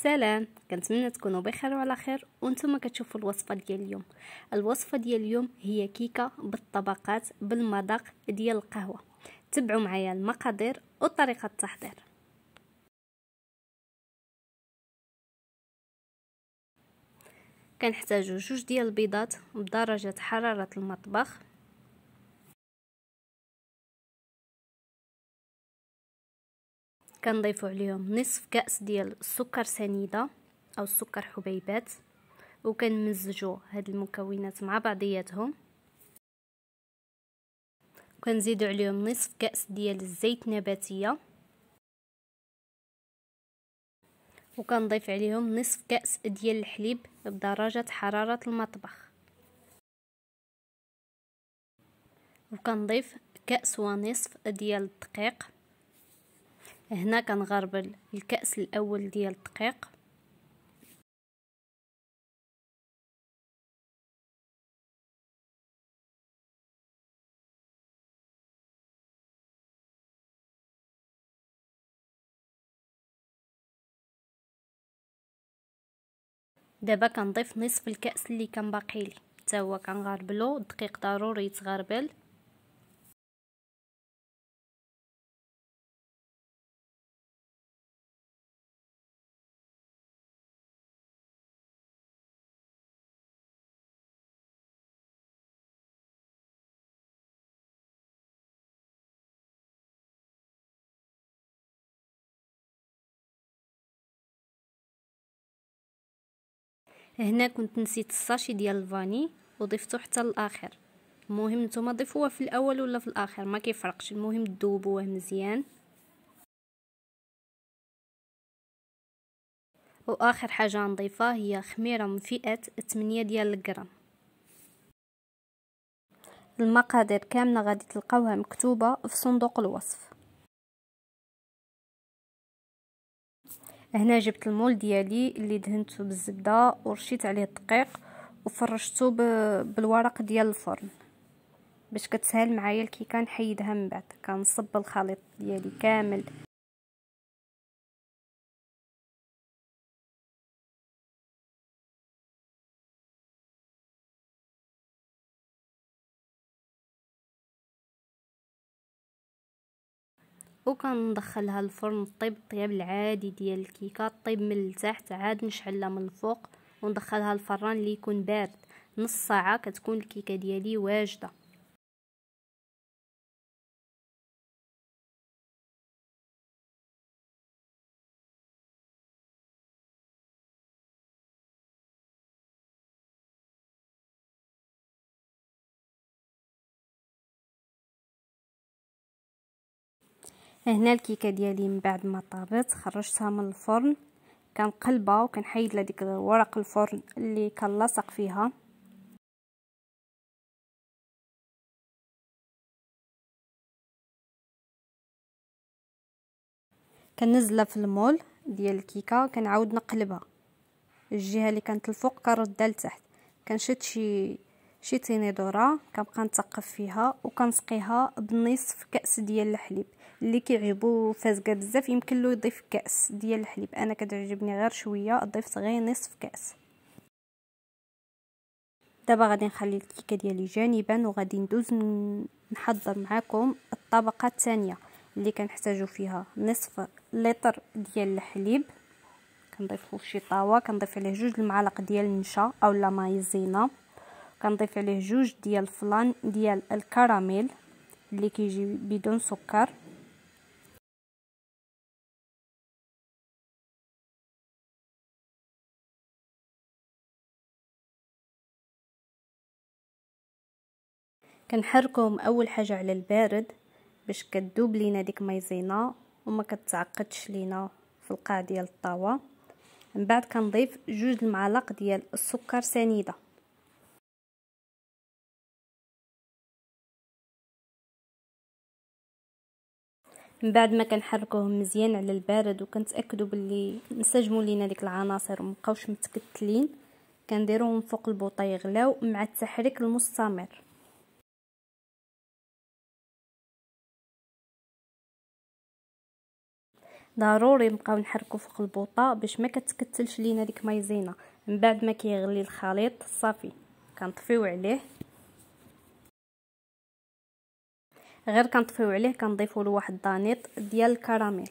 سلام، كنتمنى تكونوا بخير وعلى خير وانتم كتشوفوا الوصفه ديال اليوم. الوصفه ديال اليوم هي كيكه بالطبقات بالمذاق ديال القهوه. تبعوا معايا المقادير وطريقه التحضير. كنحتاجوا 2 ديال البيضات بدرجه حراره المطبخ، كنضيفوا عليهم نصف كأس ديال السكر سنيده او السكر حبيبات، وكنمزجوا هاد المكونات مع بعضياتهم. كنزيدوا عليهم نصف كأس ديال الزيت نباتيه، وكنضيف عليهم نصف كأس ديال الحليب بدرجه حراره المطبخ، وكنضيف كأس ونصف ديال الدقيق. هنا كنغربل الكأس الاول ديال الدقيق، دابا كنضيف نصف الكأس اللي كان باقي لي حتى هو كنغربلو. الدقيق ضروري يتغربل. هنا كنت نسيت الساشي ديال الفاني وضفته حتى للاخر. المهم نتوما ضيفوه في الاول ولا في الاخر ما كيفرقش، المهم تذوبوه مزيان. واخر حاجه نضيفها هي خميره من فئه 8 ديال الغرام. المقادير كامله غادي تلقاوها مكتوبه في صندوق الوصف. هنا جبت المول ديالي اللي دهنته بالزبده ورشيت عليه الدقيق وفرشته بالورق ديال الفرن باش كتسهل معايا الكيكه نحيدها من بعد. كنصب الخليط ديالي كامل وكندخلها الفرن طيب الطياب العادي ديال الكيكه، طيب من التحت عاد نشعلها من الفوق وندخلها الفران اللي يكون بارد. نص ساعه كتكون الكيكه ديالي واجده. هنا الكيكه ديالي من بعد ما طابت خرجتها من الفرن، كنقلبها وكنحيد لها ديك ورق الفرن اللي كان لاصق فيها. كنزلها في المول ديال الكيكه، كنعاود نقلبها الجهه اللي كانت الفوق كنردها لتحت. كنشد شي طينيدوره كنبقى نثقف فيها وكنسقيها بنصف كأس ديال الحليب. اللي كيعجبو فازقه بزاف يمكن له يضيف كأس ديال الحليب، انا كتعجبني غير شويه ضفت غير نصف كأس. دابا غادي نخلي الكيكه ديالي جانبا وغادي ندوز نحضر معكم الطبقه الثانيه اللي كنحتاجو فيها نصف لتر ديال الحليب. كنضيفو في شي طاوه، كنضيف عليه 2 المعالق ديال النشا اولا مايزينا، كنضيف عليه 2 ديال الفلان ديال الكراميل اللي كيجي بدون سكر، كنحركهم اول حاجه على البارد باش كتذوب لينا ديك مايزينا وما كتعقدش لينا في القاع ديال الطاوه. من بعد كنضيف 2 المعالق ديال السكر سنيده. من بعد ما كنحركوهم مزيان على البارد وكنتاكدوا باللي انسجموا لينا ديك العناصر ومبقاوش متكتلين، كنديروهم فوق البوطه يغلاو مع التحريك المستمر. ضروري نبقاو نحركو فوق البوطه باش ما كتكتلش لينا ديك مايزينا. من بعد ما كيغلي الخليط صافي كنطفيو عليه، غير كنطفيو عليه كنضيفوا له واحد دانيط ديال الكراميل.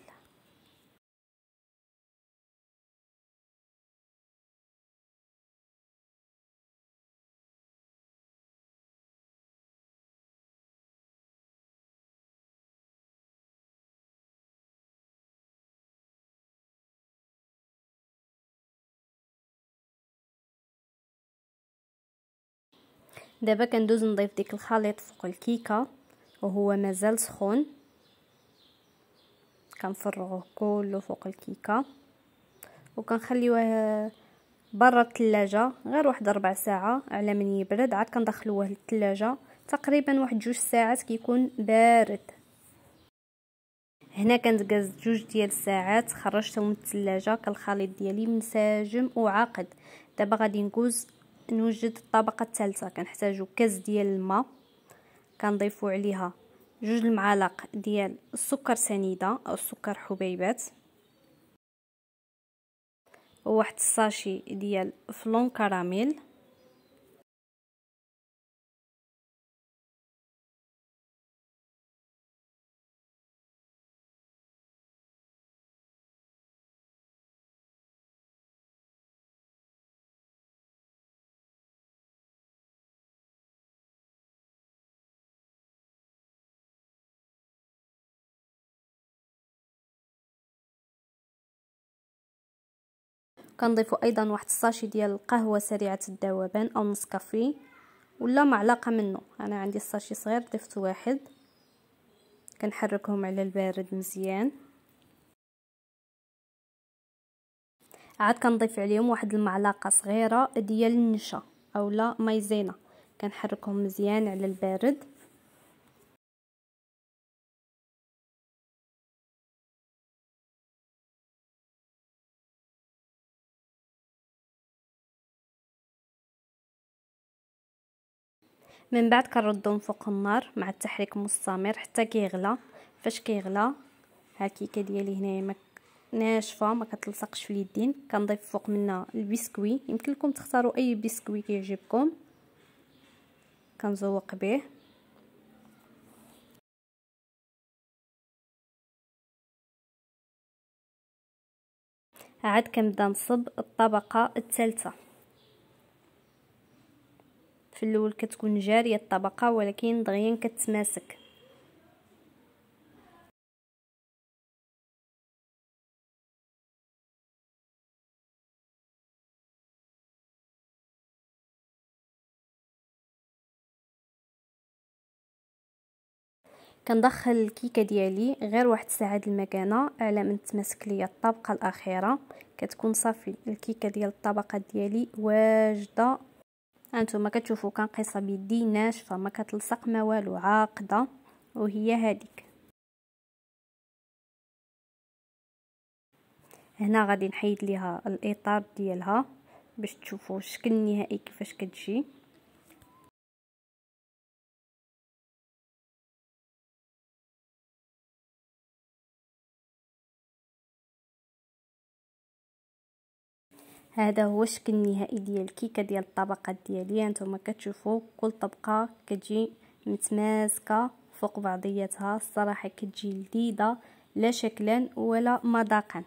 دابا كندوز نضيف ديك الخليط فوق الكيكه وهو مازال سخون، كنفرغوه كله فوق الكيكه وكنخليوه برا الثلاجه غير واحد 4 ساعه على من يبرد. عاد كندخلوه للثلاجه تقريبا واحد 2 ساعات كيكون بارد. هنا كندقز 2 ديال الساعات خرجتهم من الثلاجه كالخليط ديالي منسجم وعاقد. دابا غادي نوجد الطبقه الثالثه. كنحتاجو كاس ديال الماء، كنضيفو عليها 2 المعالق ديال السكر سنيده او السكر حبيبات، وواحد الساشي ديال فلون كراميل، كنضيفوا ايضا واحد الساشي ديال القهوه سريعه الذوبان او نسكافيه ولا معلقه منه. انا عندي الساشي صغير ضفت واحد. كنحركهم على البارد مزيان. عاد كنضيف عليهم واحد المعلقه صغيره ديال النشا اولا مايزينا، كنحركهم مزيان على البارد. من بعد كنردهم فوق النار مع التحريك مستمر حتى كيغلى. فاش كيغلى ها الكيكه ديالي هنايا ناشفه ما كتلصقش في اليدين. كنضيف فوق منها البسكوي، يمكن لكم تختاروا اي بسكوي كيعجبكم. كنزوق به. عاد كنبدا نصب الطبقه الثالثه. في الاول كتكون جاريه الطبقه ولكن دغيا كتماسك. كندخل الكيكه ديالي غير واحد ساعه المكانه على من تماسك ليا الطبقه الاخيره. كتكون صافي الكيكه ديال الطبقه ديالي واجده. هانتوما كتشوفوا كنقيسها بيدي ناشفه ما كتلصق ما والو، عاقده وهي هذيك. هنا غادي نحيد ليها الاطار ديالها باش تشوفوا الشكل النهائي كيفاش كتجي. هذا هو الشكل النهائي ديال الكيكه ديال الطبقات ديالي. هانتوما كتشوفوا كل طبقه كتجي متماسكه فوق بعضياتها. الصراحه كتجي لذيذه لا شكلا ولا مذاقا.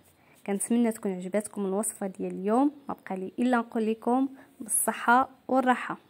كنتمنى تكون عجبتكم الوصفه ديال اليوم. ما بقى لي الا نقول لكم بالصحه والراحه.